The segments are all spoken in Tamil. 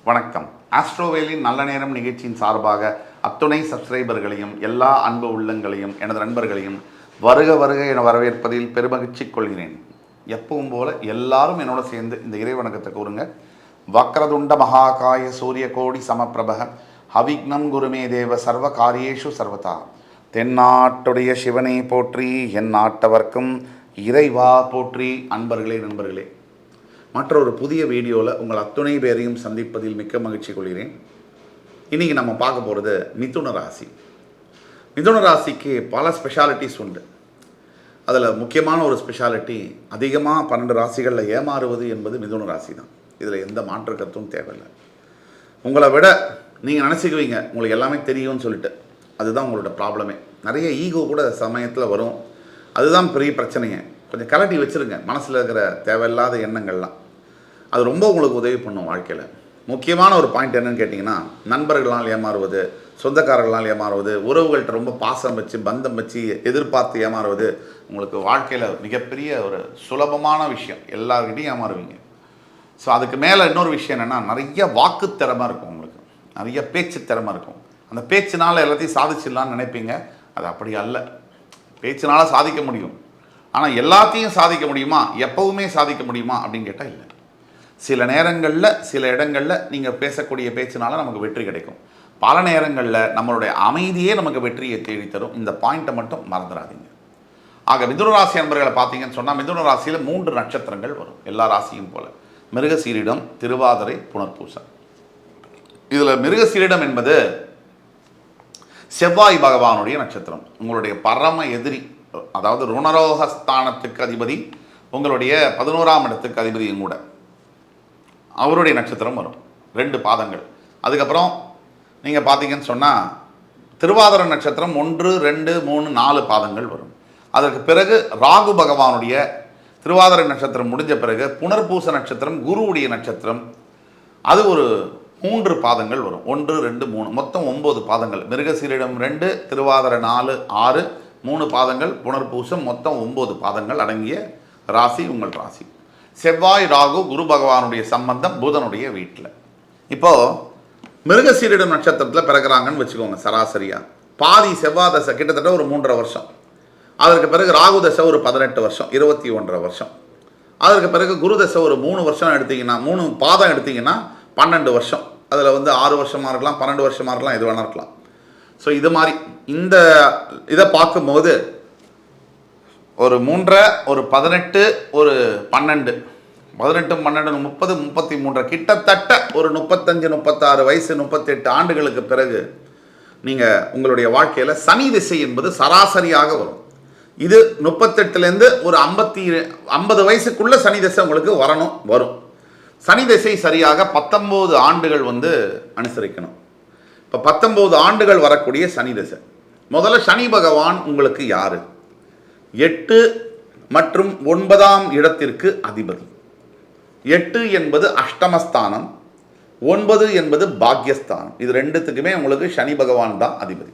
வணக்கம். ஆஸ்ட்ரோவேலின் நல்ல நேரம் நிகழ்ச்சியின் சார்பாக அத்துணை சப்ஸ்கிரைபர்களையும் எல்லா அன்பு உள்ளங்களையும் எனது நண்பர்களையும் வருக வருக என வரவேற்பதில் பெருமகிழ்ச்சி கொள்கிறேன். எப்பவும் போல எல்லாரும் என்னோட சேர்ந்து இந்த இறை வணக்கத்தை கூறுங்க. வக்ரதுண்ட மகாகாய சூரிய கோடி சமப்பிரபக அவிக்னம் குருமே தேவ சர்வ காரியேஷு சர்வதா. தென்னாட்டுடைய சிவனை போற்றி, என் நாட்டவர்க்கும் இறைவா போற்றி. அன்பர்களே, நண்பர்களே, மற்றொரு புதிய வீடியோவில் உங்கள் அத்துணை பேரையும் சந்திப்பதில் மிக்க மகிழ்ச்சி கொள்கிறேன். இன்றைக்கி நம்ம பார்க்க போகிறது மிதுன ராசி. மிதுன ராசிக்கு பல ஸ்பெஷாலிட்டிஸ் உண்டு. அதில் முக்கியமான ஒரு ஸ்பெஷாலிட்டி, அதிகமாக 12 ராசிகளில் ஏமாறுவது என்பது மிதுன ராசி தான். இதில் எந்த மாற்று கருத்தும் தேவையில்லை. உங்களை விட நீங்கள் நினச்சிக்குவீங்க உங்களுக்கு எல்லாமே தெரியும்னு சொல்லிட்டு. அதுதான் உங்களோட ப்ராப்ளமே. நிறைய ஈகோ கூட சமயத்தில் வரும். அதுதான் பெரிய பிரச்சனைங்க. கொஞ்சம் கலட்டி வச்சுருங்க மனசில் இருக்கிற தேவையில்லாத எண்ணங்கள்லாம். அது ரொம்ப உங்களுக்கு உதவி பண்ணும் வாழ்க்கையில். முக்கியமான ஒரு பாயிண்ட் என்னென்னு கேட்டிங்கன்னா, நண்பர்களால் ஏமாறுவது, சொந்தக்காரர்களால் ஏமாறுவது, உறவுகள்கிட்ட ரொம்ப பாசம் வச்சு பந்தம் வச்சு எதிர்பார்த்து ஏமாறுவது உங்களுக்கு வாழ்க்கையில் மிகப்பெரிய ஒரு சுலபமான விஷயம். எல்லார்கிட்டையும் ஏமாறுவீங்க. ஸோ அதுக்கு மேலே இன்னொரு விஷயம் என்னென்னா, நிறைய வாக்கு திறமை இருக்கும் உங்களுக்கு, நிறைய பேச்சு திறமை இருக்கும். அந்த பேச்சினால் எல்லாத்தையும் சாதிச்சிடலான்னு நினைப்பீங்க. அது அப்படி அல்ல. பேச்சினால் சாதிக்க முடியும், ஆனால் எல்லாத்தையும் சாதிக்க முடியுமா, எப்போவுமே சாதிக்க முடியுமா அப்படின்னு கேட்டால் இல்லை. சில நேரங்களில் சில இடங்களில் நீங்கள் பேசக்கூடிய பேச்சினால் நமக்கு வெற்றி கிடைக்கும். பல நேரங்களில் நம்மளுடைய அமைதியே நமக்கு வெற்றியை தேடித்தரும். இந்த பாயிண்ட்டை மட்டும் மறந்துடாதீங்க. ஆக மிதுன ராசி அன்பர்களை பார்த்தீங்கன்னு சொன்னால், மிதுன ராசியில் 3 நட்சத்திரங்கள் வரும். எல்லா ராசியும் போல் மிருகசீரிடம், திருவாதிரை, புனர்பூசம். இதில் மிருகசீரிடம் என்பது செவ்வாய் பகவானுடைய நட்சத்திரம். உங்களுடைய பரம எதிரி, அதாவது ருணரோகஸ்தானத்துக்கு அதிபதி, உங்களுடைய 11ஆம் இடத்துக்கு அதிபதியும் கூட அவருடைய நட்சத்திரம் வரும். 2 பாதங்கள். அதுக்கப்புறம் நீங்கள் பார்த்தீங்கன்னு சொன்னால் திருவாதிரை நட்சத்திரம் 1, 2, 3, 4 பாதங்கள் வரும். அதற்கு பிறகு ராகு பகவானுடைய திருவாதிரை நட்சத்திரம் முடிஞ்ச பிறகு புனர்பூச நட்சத்திரம் குருவுடைய நட்சத்திரம், அது ஒரு 3 பாதங்கள் வரும். 1, 2, 3 மொத்தம் 9 பாதங்கள். மிருகசீரிடம் 2, திருவாதிரை 4, 6, 3 பாதங்கள், புனர்பூசம் மொத்தம் 9 பாதங்கள் அடங்கிய ராசி உங்கள் ராசி. செவ்வாய் ராகு குரு பகவானுடைய சம்பந்தம் புதனுடைய வீட்டில். இப்போது மிருகசீரிடம் நட்சத்திரத்தில் பிறகுறாங்கன்னு வச்சுக்கோங்க. சராசரியாக பாதி செவ்வாய் தசை கிட்டத்தட்ட ஒரு 3.5 வருஷம். அதற்கு பிறகு ராகு தசை ஒரு 18 வருஷம், 21.5 வருஷம். அதற்கு பிறகு குரு தசை ஒரு 3 வருஷம் எடுத்திங்கன்னா, 3 பாதம் எடுத்திங்கன்னா 12 வருஷம். அதில் 6 வருஷமாக இருக்கலாம், 12 வருஷமாக இருக்கலாம், எது வேணா இருக்கலாம். ஸோ இது மாதிரி இந்த இதை பார்க்கும்போது ஒரு 3, ஒரு 18, ஒரு 12, 18, 12, 30, 33, கிட்டத்தட்ட ஒரு 35, 36 வயசு, 38 ஆண்டுகளுக்கு பிறகு நீங்கள் உங்களுடைய வாழ்க்கையில் சனி திசை என்பது சராசரியாக வரும். இது 38லேருந்து ஒரு 50 வயசுக்குள்ளே சனி திசை உங்களுக்கு வரும். சனி திசை சரியாக 19 ஆண்டுகள் அனுசரிக்கணும். இப்போ 19 ஆண்டுகள் வரக்கூடிய சனி திசை. முதல்ல சனி பகவான் உங்களுக்கு யார்? 8 மற்றும் 9ஆம் இடத்திற்கு அதிபதி. 8 என்பது அஷ்டமஸ்தானம், 9 என்பது பாக்யஸ்தானம். இது 2த்துக்குமே உங்களுக்கு சனி பகவான் தான் அதிபதி.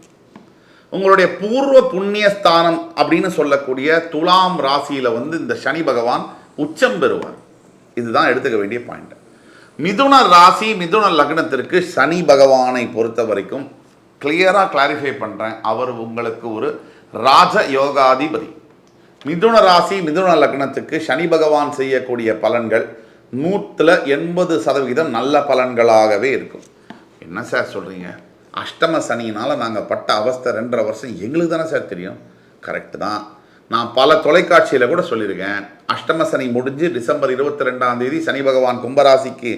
உங்களுடைய பூர்வ புண்ணியஸ்தானம் அப்படின்னு சொல்லக்கூடிய துலாம் ராசியில் இந்த சனி பகவான் உச்சம் பெறுவார். இதுதான் எடுத்துக்க வேண்டிய பாயிண்ட். மிதுன ராசி மிதுன லக்னத்திற்கு சனி பகவானை பொறுத்த வரைக்கும் கிளியராக கிளாரிஃபை பண்ணுறேன், அவர் உங்களுக்கு ஒரு ராஜ யோகாதிபதி. மிதுன ராசி மிதுன லக்னத்துக்கு சனி பகவான் செய்யக்கூடிய பலன்கள் 180% நல்ல பலன்களாகவே இருக்கும். என்ன சார் சொல்கிறீங்க? அஷ்டம சனியினால் நாங்கள் பட்ட அவஸ்தை 2.5 வருஷம் எங்களுக்கு தானே சார் தெரியும். கரெக்டு தான். நான் பல தொலைக்காட்சியில் கூட சொல்லியிருக்கேன். அஷ்டம சனி முடிஞ்சு டிசம்பர் 22ஆம் தேதி சனி பகவான் கும்பராசிக்கு,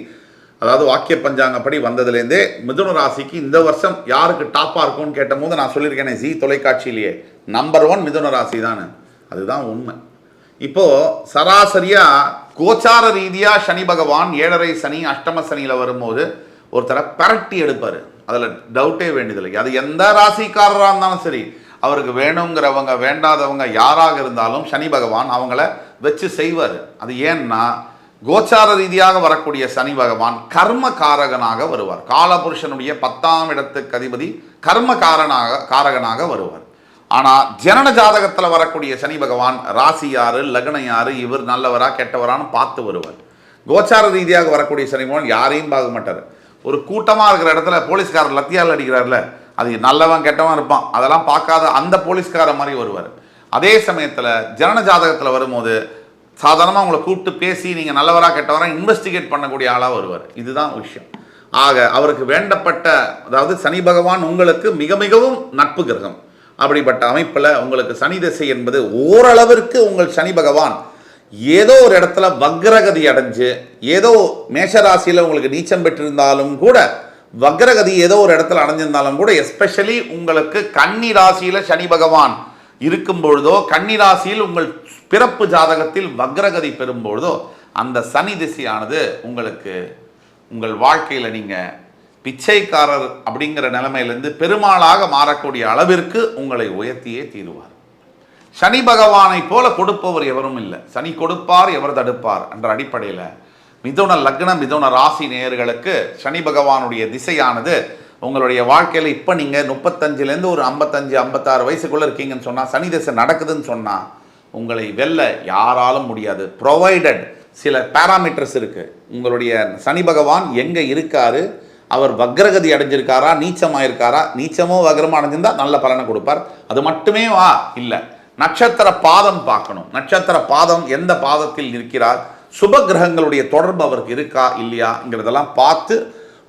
அதாவது வாக்கிய பஞ்சாங்கப்படி வந்ததுலேருந்தே மிதுன ராசிக்கு இந்த வருஷம் யாருக்கு டாப்பாக இருக்கும்னு கேட்டபோது நான் சொல்லியிருக்கேனே ஜி தொலைக்காட்சியிலேயே, நம்பர் 1 மிதுன ராசி தானே. அதுதான் உண்மை. இப்போது சராசரியாக கோச்சார ரீதியாக சனி பகவான் 7.5 சனி அஷ்டம சனியில் வரும்போது ஒருத்தரை பரட்டி எடுப்பார். அதில் டவுட்டே வேண்டியதில்லை. அது எந்த ராசிக்காரராக இருந்தாலும் சரி, அவருக்கு வேணுங்கிறவங்க வேண்டாதவங்க யாராக இருந்தாலும் சனி பகவான் அவங்கள வச்சு செய்வார். அது ஏன்னா கோச்சார ரீதியாக வரக்கூடிய சனி பகவான் கர்ம காரகனாக வருவார். காலபுருஷனுடைய 10ஆம் இடத்துக்கு அதிபதி கர்ம காரகனாக வருவார். ஆனால் ஜனன ஜாதகத்தில் வரக்கூடிய சனி பகவான் ராசி யாரு, லக்னம் யாரு, இவர் நல்லவரா கெட்டவரான்னு பார்த்து வருவார். கோச்சார ரீதியாக வரக்கூடிய சனி பகவான் யாரையும் பார்க்க மாட்டார். ஒரு கூட்டமாக இருக்கிற இடத்துல போலீஸ்காரர் லத்தியால் அடிக்கிறார்ல, அது நல்லவன் கெட்டவன் இருப்பான், அதெல்லாம் பார்க்காத அந்த போலீஸ்கார மாதிரி வருவார். அதே சமயத்தில் ஜனன ஜாதகத்தில் வரும்போது சாதாரணமாக உங்களை கூப்பிட்டு பேசி நீங்கள் நல்லவராக கெட்டவராக இன்வெஸ்டிகேட் பண்ணக்கூடிய ஆளாக வருவார். இதுதான் விஷயம். ஆக அவருக்கு வேண்டப்பட்ட, அதாவது சனி பகவான் உங்களுக்கு மிக மிகவும் நட்பு கிரகம். அப்படிப்பட்ட அமைப்பில் உங்களுக்கு சனி திசை என்பது ஓரளவிற்கு உங்கள் சனி பகவான் ஏதோ ஒரு இடத்துல வக்ரகதி அடைஞ்சு, ஏதோ மேஷராசியில் உங்களுக்கு நீச்சம் பெற்றிருந்தாலும் கூட, வக்ரகதி ஏதோ ஒரு இடத்துல அடைஞ்சிருந்தாலும் கூட, எஸ்பெஷலி உங்களுக்கு கன்னி ராசியில் சனி பகவான் இருக்கும் பொழுதோ, கன்னி ராசியில் உங்கள் பிறப்பு ஜாதகத்தில் வக்ரகதி பெறும் பொழுதோ, அந்த சனி திசையானது உங்களுக்கு உங்கள் வாழ்க்கையில் நீங்கள் பிச்சைக்காரர் அப்படிங்கிற நிலைமையிலிருந்து பெருமாளாக மாறக்கூடிய அளவிற்கு உங்களை உயர்த்தியே தீருவார். சனி பகவானை போல கொடுப்பவர் எவரும் இல்லை. சனி கொடுப்பார், எவர் தடுப்பார் என்ற அடிப்படையில் மிதுன லக்ன மிதுன ராசி நேயர்களுக்கு சனி பகவானுடைய திசையானது உங்களுடைய வாழ்க்கையில் இப்போ நீங்கள் 35லேருந்து ஒரு 55 56 வயசுக்குள்ளே இருக்கீங்கன்னு சொன்னால், சனி திசை நடக்குதுன்னு சொன்னால் உங்களை வெல்ல யாராலும் முடியாது. ப்ரொவைடட் சில பேராமீட்டர்ஸ் இருக்குது. உங்களுடைய சனி பகவான் எங்கே இருக்காரு, அவர் வக்ரகதி அடைஞ்சிருக்காரா, நீச்சமாயிருக்காரா, நீச்சமோ வக்ரமோ அடைஞ்சிருந்தால் நல்ல பலனை கொடுப்பார். அது மட்டுமே வா இல்லை, நட்சத்திர பாதம் பார்க்கணும். நட்சத்திர பாதம் எந்த பாதத்தில் இருக்கிறார், சுப கிரகங்களுடைய தொடர்பு அவருக்கு இருக்கா இல்லையாங்கிறதெல்லாம் பார்த்து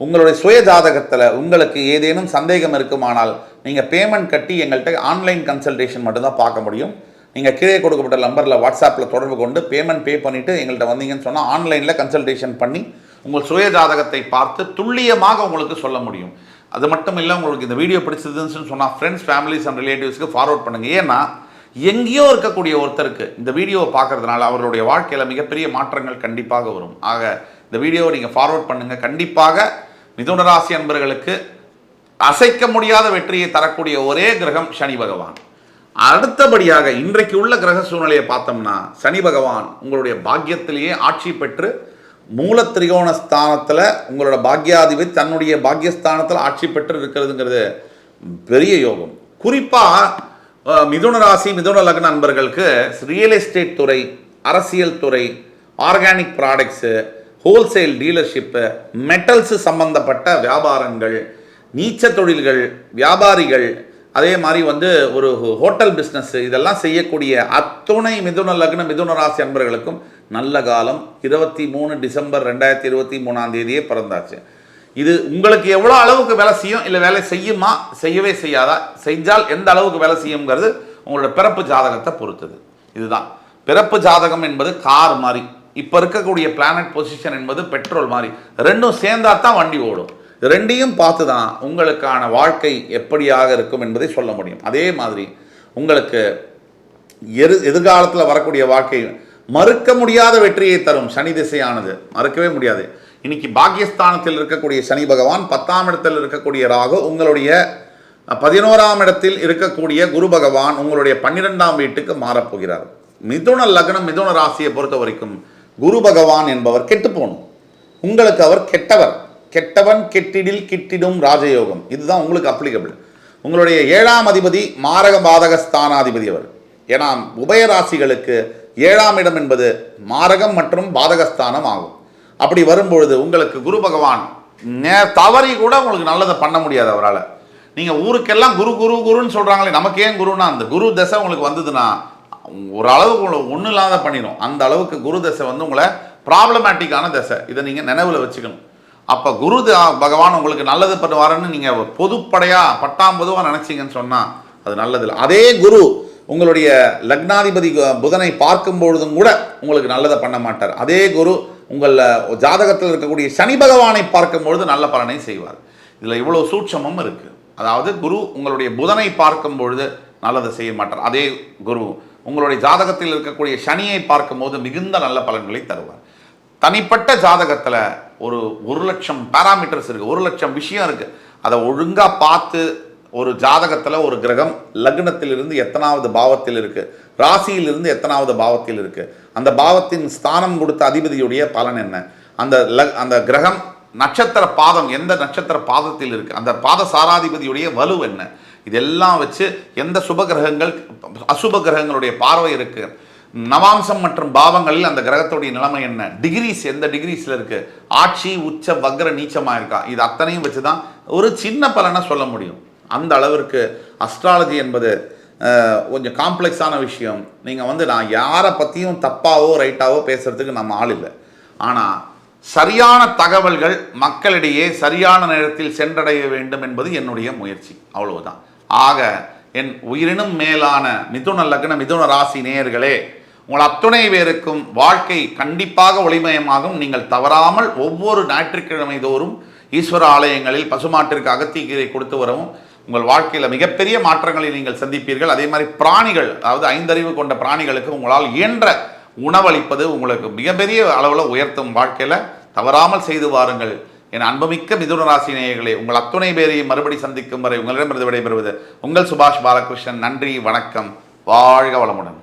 உங்களுடைய சுய ஜாதகத்தில் உங்களுக்கு ஏதேனும் சந்தேகம் இருக்குமானால் நீங்கள் பேமெண்ட் கட்டி எங்கள்கிட்ட ஆன்லைன் கன்சல்டேஷன் மட்டும்தான் பார்க்க முடியும். நீங்கள் கீழே கொடுக்கப்பட்ட நம்பரில் வாட்ஸ்அப்பில் தொடர்பு கொண்டு பேமெண்ட் பே பண்ணிவிட்டு எங்கள்கிட்ட வந்தீங்கன்னு சொன்னால் ஆன்லைனில் கன்சல்டேஷன் பண்ணி உங்கள் சுய ஜாதகத்தை பார்த்து துல்லியமாக உங்களுக்கு சொல்ல முடியும். அது மட்டும் இல்லை, உங்களுக்கு இந்த வீடியோ பிடிச்சதுன்னு சொன்னால் ஃப்ரெண்ட்ஸ், ஃபேமிலிஸ் அண்ட் ரிலேட்டிவ்ஸ்க்கு ஃபார்வர்ட் பண்ணுங்கள். ஏன்னா எங்கேயோ இருக்கக்கூடிய ஒருத்தருக்கு இந்த வீடியோவை பார்க்கறதுனால அவர்களுடைய வாழ்க்கையில் மிகப்பெரிய மாற்றங்கள் கண்டிப்பாக வரும். ஆக இந்த வீடியோவை நீங்கள் ஃபார்வர்ட் பண்ணுங்கள். கண்டிப்பாக மிதுன ராசி அன்பர்களுக்கு அசைக்க முடியாத வெற்றியை தரக்கூடிய ஒரே கிரகம் சனி பகவான். அடுத்தபடியாக இன்றைக்கு உள்ள கிரக சூழ்நிலையை பார்த்தோம்னா, சனி பகவான் உங்களுடைய பாக்கியத்திலேயே ஆட்சி பெற்று மூல திரிகோண ஸ்தானத்தில் உங்களோட பாக்யாதிபதி தன்னுடைய பாக்யஸ்தானத்தில் ஆட்சி பெற்று இருக்கிறதுங்கிறது பெரிய யோகம். குறிப்பாக மிதுன ராசி மிதுன லக்ன நண்பர்களுக்கு ரியல் எஸ்டேட் துறை, அரசியல் துறை, organic products, wholesale dealership, metals சம்பந்தப்பட்ட வியாபாரங்கள், நீச்ச தொழில்கள், வியாபாரிகள், அதே மாதிரி ஒரு ஹோட்டல் பிஸ்னஸ், இதெல்லாம் செய்யக்கூடிய அத்துணை மிதுன லக்ன மிதுன ராசி அன்பர்களுக்கும் நல்ல காலம். 23 டிசம்பர் 2023 பிறந்தாச்சு. இது உங்களுக்கு எவ்வளோ அளவுக்கு வேலை செய்யும், இல்லை வேலை செய்யுமா, செய்யவே செய்யாதா, செஞ்சால் எந்த அளவுக்கு வேலை செய்யுங்கிறது உங்களோட பிறப்பு ஜாதகத்தை பொறுத்தது. இதுதான் பிறப்பு ஜாதகம் என்பது கார் மாதிரி, இப்போ இருக்கக்கூடிய பிளானட் பொசிஷன் என்பது பெட்ரோல் மாதிரி. ரெண்டும் சேர்ந்தா தான் வண்டி ஓடும். ரெண்டையும் பார்த்து தான் உங்களுக்கான வாழ்க்கை எப்படியாக இருக்கும் என்பதை சொல்ல முடியும். அதே மாதிரி உங்களுக்கு எதிர்காலத்தில் வரக்கூடிய வாழ்க்கை மறுக்க முடியாத வெற்றியை தரும் சனி திசையானது. மறுக்கவே முடியாது. இன்னைக்கு பாக்கியஸ்தானத்தில் இருக்கக்கூடிய சனி பகவான், 10ஆம் இடத்தில் இருக்கக்கூடிய ராகு, உங்களுடைய 11ஆம் இடத்தில் இருக்கக்கூடிய குரு பகவான் உங்களுடைய 12ஆம் வீட்டுக்கு மாறப்போகிறார். மிதுன லக்னம் மிதுன ராசியை பொறுத்த வரைக்கும் குரு பகவான் என்பவர் கெட்டு போகணும். உங்களுக்கு அவர் கெட்டவர். கெட்டவன் கெட்டிடில் கிட்டிடும் ராஜயோகம். இதுதான் உங்களுக்கு அப்ளிகபிள். உங்களுடைய 7ஆம் அதிபதி மாரக பாதக ஸ்தானாதிபதி அவர். ஏன்னா உபயராசிகளுக்கு 7ஆம் இடம் என்பது மாரகம் மற்றும் பாதகஸ்தானம் ஆகும். அப்படி வரும்பொழுது உங்களுக்கு குரு பகவான் தவறி கூட உங்களுக்கு நல்லதை பண்ண முடியாது அவரால். நீங்கள் ஊருக்கெல்லாம் குரு குரு குருன்னு சொல்கிறாங்களே, நமக்கு ஏன் குருன்னா, அந்த குரு தசை உங்களுக்கு வந்ததுன்னா ஒரு அளவுக்கு உங்களை ஒன்றும் இல்லாத பண்ணிடும். அந்த அளவுக்கு குரு தசை உங்களை ப்ராப்ளமேட்டிக்கான தசை. இதை நீங்கள் நினைவில் வச்சுக்கணும். அப்போ குரு பகவான் உங்களுக்கு நல்லது பண்ணுவாருன்னு நீங்கள் பொதுப்படையாக பொதுவாக நினச்சிங்கன்னு சொன்னால் அது நல்லதில்லை. அதே குரு உங்களுடைய லக்னாதிபதி புதனை பார்க்கும் பொழுதும் கூட உங்களுக்கு நல்லதை பண்ண மாட்டார். அதே குரு உங்கள் ஜாதகத்தில் இருக்கக்கூடிய சனி பகவானை பார்க்கும் பொழுது நல்ல பலனை செய்வார். இதில் இவ்வளோ சூட்சமும் இருக்குது. அதாவது குரு உங்களுடைய புதனை பார்க்கும் பொழுது நல்லதை செய்ய மாட்டார். அதே குரு உங்களுடைய ஜாதகத்தில் இருக்கக்கூடிய சனியை பார்க்கும்போது மிகுந்த நல்ல பலன்களை தருவார். தனிப்பட்ட ஜாதகத்தில் ஒரு 1,00,000 பேராமீட்டர்ஸ் இருக்குது, 1,00,000 விஷயம் இருக்குது. அதை ஒழுங்காக பார்த்து ஒரு ஜாதகத்தில் ஒரு கிரகம் லக்னத்திலிருந்து எத்தனாவது பாவத்தில் இருக்குது, ராசியிலிருந்து எத்தனாவது பாவத்தில் இருக்குது, அந்த பாவத்தின் ஸ்தானம் கொடுத்த அதிபதியுடைய பலன் என்ன, அந்த கிரகம் நட்சத்திர பாதம் எந்த நட்சத்திர பாதத்தில் இருக்குது, அந்த பாத சாராதிபதியுடைய வலு என்ன, இதெல்லாம் வச்சு எந்த சுப கிரகங்கள் அசுப கிரகங்களுடைய பார்வை இருக்குது, நவாம்சம் மற்றும் பாவங்களில் அந்த கிரகத்துடைய நிலைமை என்ன, டிகிரிஸ் எந்த டிகிரிஸில் இருக்குது, ஆட்சி உச்ச வக்ர நீச்சமாக இருக்கா, இது அத்தனையும் வச்சு தான் ஒரு சின்ன பலனை சொல்ல முடியும். அந்த அளவிற்கு அஸ்ட்ராலஜி என்பது கொஞ்சம் காம்ப்ளெக்ஸான விஷயம். நீங்கள் நான் யாரை பற்றியும் தப்பாவோ ரைட்டாவோ பேசுகிறதுக்கு நம்ம ஆள் இல்லை. ஆனால் சரியான தகவல்கள் மக்களிடையே சரியான நேரத்தில் சென்றடைய வேண்டும் என்பது என்னுடைய முயற்சி, அவ்வளவுதான். ஆக என் உயிரினும் மேலான மிதுன லக்ன மிதுன ராசி நேயர்களே, உங்கள் அத்துணை பேருக்கும் வாழ்க்கை கண்டிப்பாக ஒளிமயமாகும். நீங்கள் தவறாமல் ஒவ்வொரு ஞாயிற்றுக்கிழமை தோறும் ஈஸ்வர ஆலயங்களில் பசுமாட்டிற்கு அகத்திக்கீரை கொடுத்து வரவும் உங்கள் வாழ்க்கையில் மிகப்பெரிய மாற்றங்களை நீங்கள் சந்திப்பீர்கள். அதே மாதிரி பிராணிகள், அதாவது 5 அறிவு கொண்ட பிராணிகளுக்கு உங்களால் இயன்ற உணவளிப்பது உங்களுக்கு மிகப்பெரிய அளவில் உயர்த்தும். வாழ்க்கையில் தவறாமல் செய்து வாருங்கள். என் அன்புமிக்க மிதுன ராசி நேயர்களே, உங்கள் அத்துணை பேரையும் மறுபடி சந்திக்கும் வரை உங்களிடமிருந்து விடைபெறுவது உங்கள் சுபாஷ் பாலகிருஷ்ணன். நன்றி, வணக்கம், வாழ்க வளமுடன்.